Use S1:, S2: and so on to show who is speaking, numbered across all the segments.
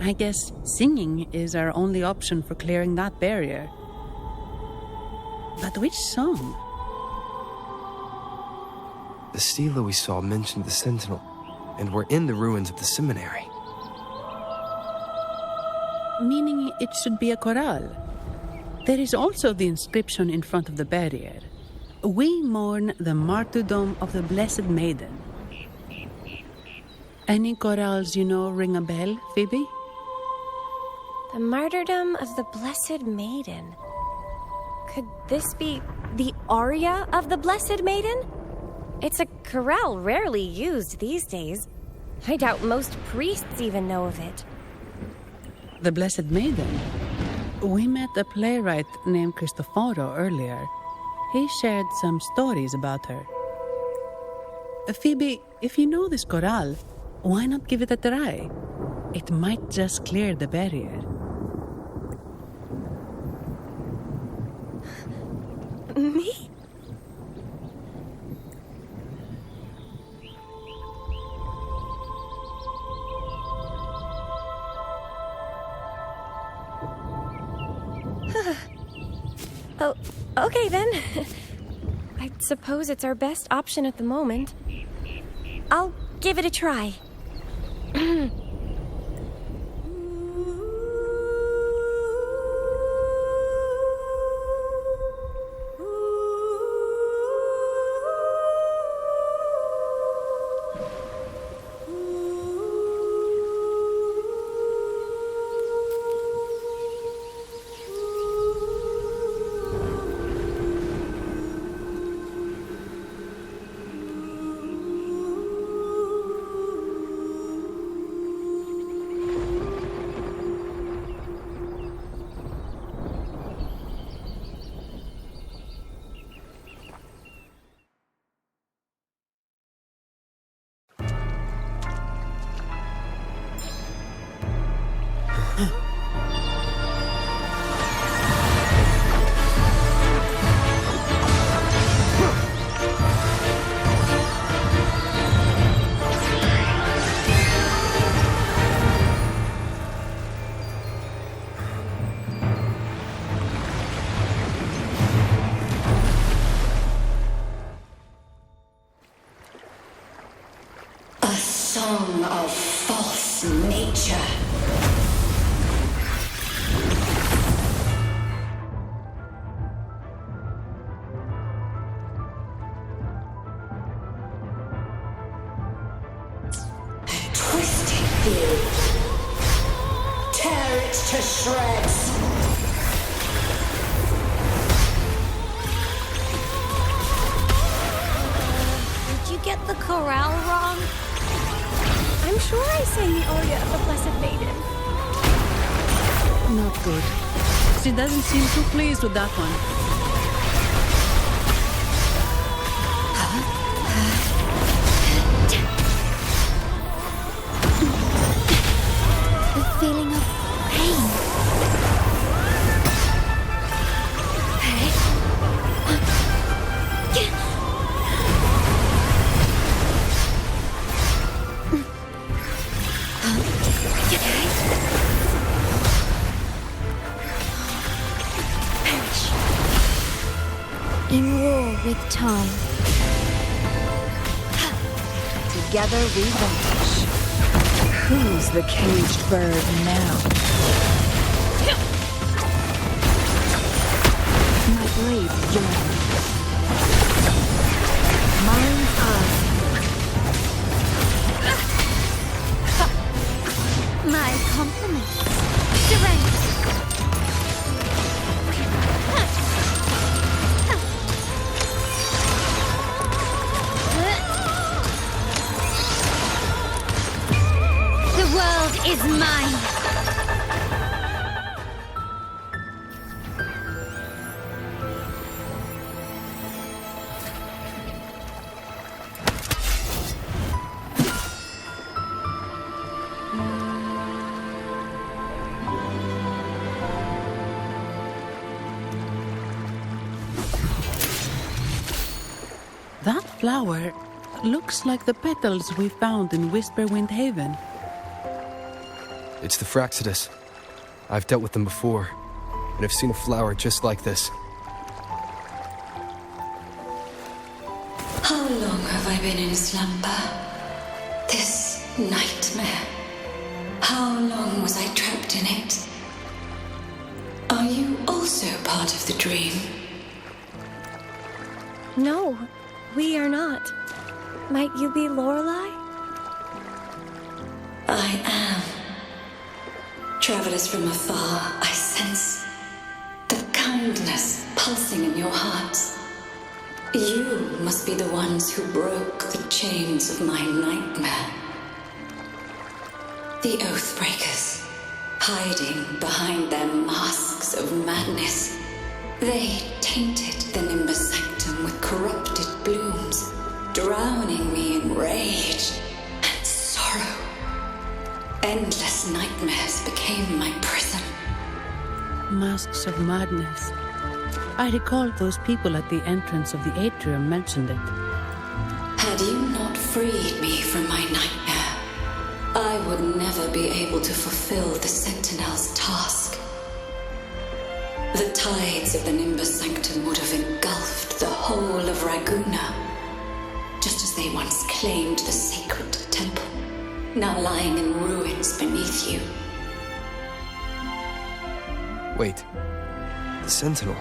S1: I guess singing is our only option for clearing that barrier. But which song?
S2: The stela we saw mentioned the Sentinel, and we're in the ruins of the seminary.
S1: Meaning it should be a chorale. There is also the inscription in front of the barrier. We mourn the martyrdom of the Blessed Maiden. Any chorales you know ring a bell, Phoebe?
S3: The martyrdom of the Blessed Maiden. Could this be the aria of the Blessed Maiden? It's a chorale rarely used these days. I doubt most priests even know of it.
S1: The Blessed Maiden? We met a playwright named Cristoforo earlier. He shared some stories about her. Phoebe, if you know this chorale, why not give it a try? It might just clear the barrier.
S3: Me? Oh, okay then. I suppose it's our best option at the moment. I'll give it a try.
S4: Song of false nature. A twisted view. Tear it to shreds.
S3: Did you get the chorale wrong? I'm sure I sang the aria of the Blessed Maiden.
S1: Not good. She doesn't seem too pleased with that one.
S3: The feeling of pain. In war with time. Together we vanish.
S5: Who's the caged bird now? My blade yearns. Mine's eye.
S3: My compliments. Surrender. The world is mine.
S1: That flower looks like the petals we found in Whisperwind Haven.
S2: It's the Fraxidus. I've dealt with them before, and I've seen a flower just like this.
S4: How long have I been in slumber? This nightmare. How long was I trapped in it? Are you also part of the dream?
S3: No, we are not. Might you be Lorelei?
S4: I am. Travelers from afar, I sense the kindness pulsing in your hearts. You must be the ones who broke the chains of my nightmare. The Oathbreakers, hiding behind their masks of madness. They tainted the Nimbus Sanctum with corrupted blooms, drowning me in rage and sorrow. Endless nightmares became my prison.
S1: Masks of madness. I recall those people at the entrance of the atrium mentioned it.
S4: Had you not freed me from my nightmare, I would never be able to fulfill the Sentinel's task. The tides of the Nimbus Sanctum would have engulfed the whole of Raguna, just as they once claimed the sacred temple, now lying in ruins beneath you.
S2: Wait. The Sentinel.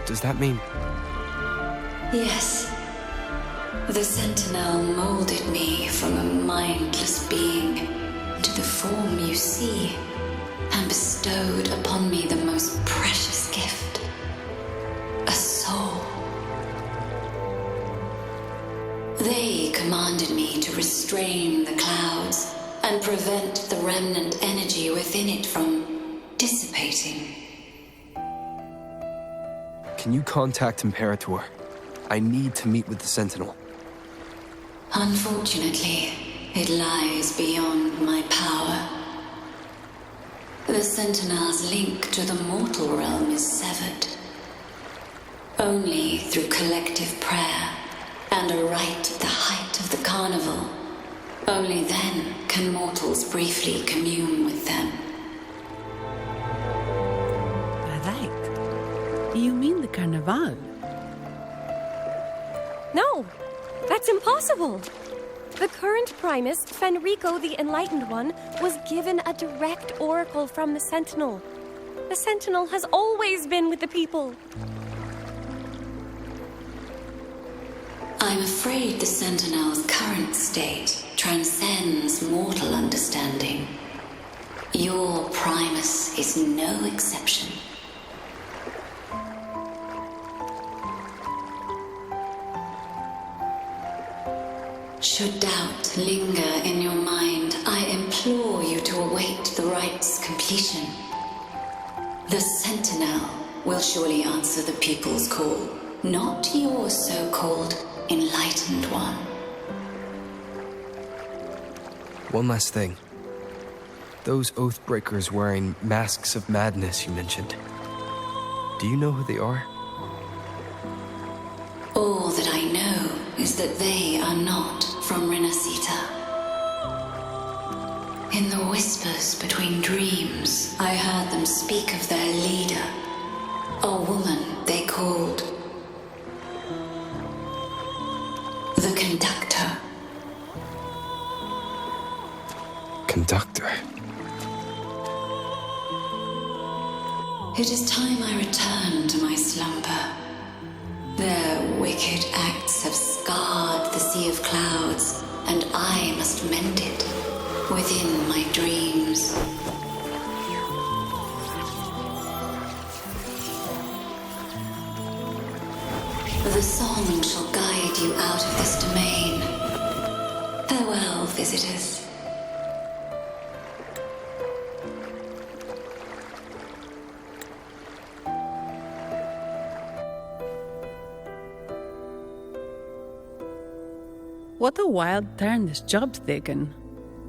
S2: Does that mean...
S4: Yes. The Sentinel molded me from a mindless being into the form you see, and bestowed upon me the most precious gift, a soul. They commanded me to restrain the clouds and prevent the remnant energy within it from dissipating.
S2: Can you contact Imperator? I need to meet with the Sentinel.
S4: Unfortunately, it lies beyond my power. The Sentinel's link to the mortal realm is severed. Only through collective prayer and a rite at the height of the carnival, only then can mortals briefly commune with them.
S1: Right. You mean the Carnival?
S3: No, that's impossible. The current Primus, Fenrico the Enlightened One, was given a direct oracle from the Sentinel. The Sentinel has always been with the people.
S4: I'm afraid the Sentinel's current state transcends mortal understanding. Your Primus is no exception. Should doubt linger in your mind, I implore you to await the rite's completion. The Sentinel will surely answer the people's call, not your so-called Enlightened One.
S2: One last thing. Those Oathbreakers wearing masks of madness you mentioned. Do you know who they are?
S4: All that I know is that they are not from Renacita. In the whispers between dreams, I heard them speak of their leader, a woman they called the Conductor.
S2: Conductor.
S4: It is time I return to my slumber. Their wicked acts have scarred the sea of clouds, and I must mend it within my dreams. The song shall guide you out of this domain. Farewell, visitors.
S1: What a wild turn this job's taken.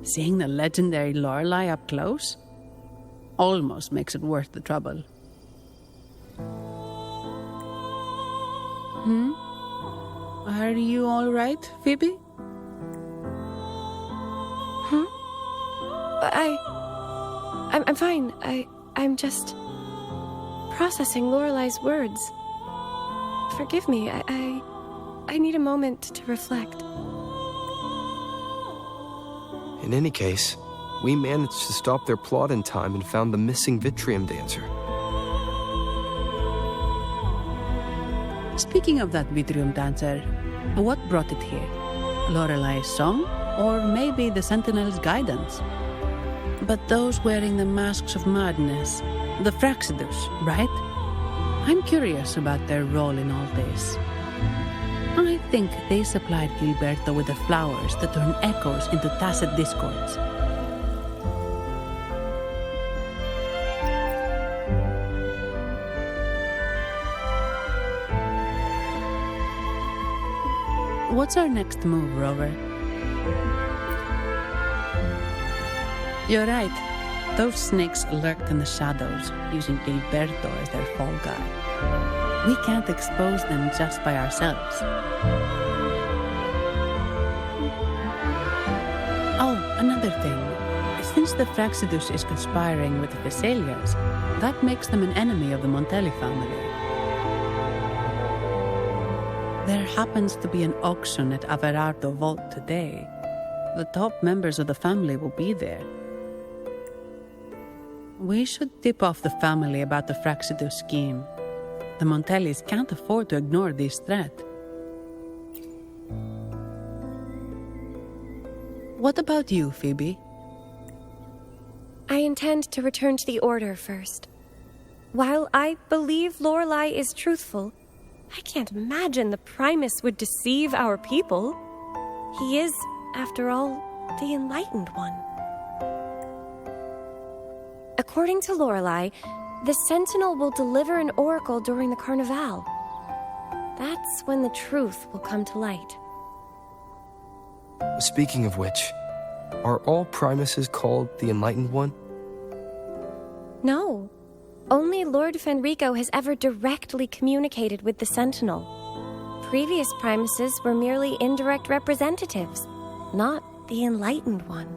S1: Seeing the legendary Lorelei up close almost makes it worth the trouble. Are you all right, Phoebe?
S3: I'm fine. I'm just processing Lorelei's words. Forgive me. I need a moment to reflect.
S2: In any case, we managed to stop their plot in time and found the missing Vitrium dancer.
S1: Speaking of that Vitrium dancer, what brought it here? Lorelei's song? Or maybe the Sentinel's guidance? But those wearing the masks of madness, the Fraxidus, right? I'm curious about their role in all this. I think they supplied Gilberto with the flowers that turn echoes into tacit discords. What's our next move, Rover? You're right. Those snakes lurked in the shadows, using Gilberto as their fall guy. We can't expose them just by ourselves. Oh, another thing. Since the Fraxidus is conspiring with the Vesalias, that makes them an enemy of the Montelli family. There happens to be an auction at Averardo Vault today. The top members of the family will be there. We should tip off the family about the Fraxidus scheme. The Montellis can't afford to ignore this threat. What about you, Phoebe?
S3: I intend to return to the Order first. While I believe Lorelei is truthful, I can't imagine the Primus would deceive our people. He is, after all, the Enlightened One. According to Lorelei, the Sentinel will deliver an oracle during the Carnival. That's when the truth will come to light.
S2: Speaking of which, are all Primuses called the Enlightened One?
S3: No. Only Lord Fenrico has ever directly communicated with the Sentinel. Previous Primuses were merely indirect representatives, not the Enlightened One.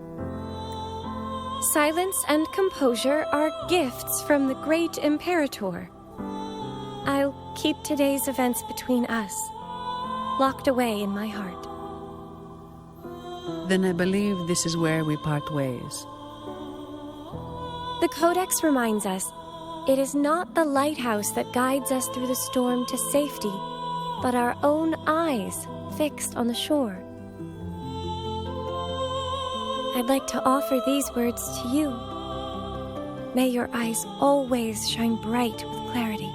S3: Silence and composure are gifts from the great Imperator. I'll keep today's events between us, locked away in my heart.
S1: Then I believe this is where we part ways.
S3: The Codex reminds us, it is not the lighthouse that guides us through the storm to safety, but our own eyes fixed on the shore. I'd like to offer these words to you. May your eyes always shine bright with clarity.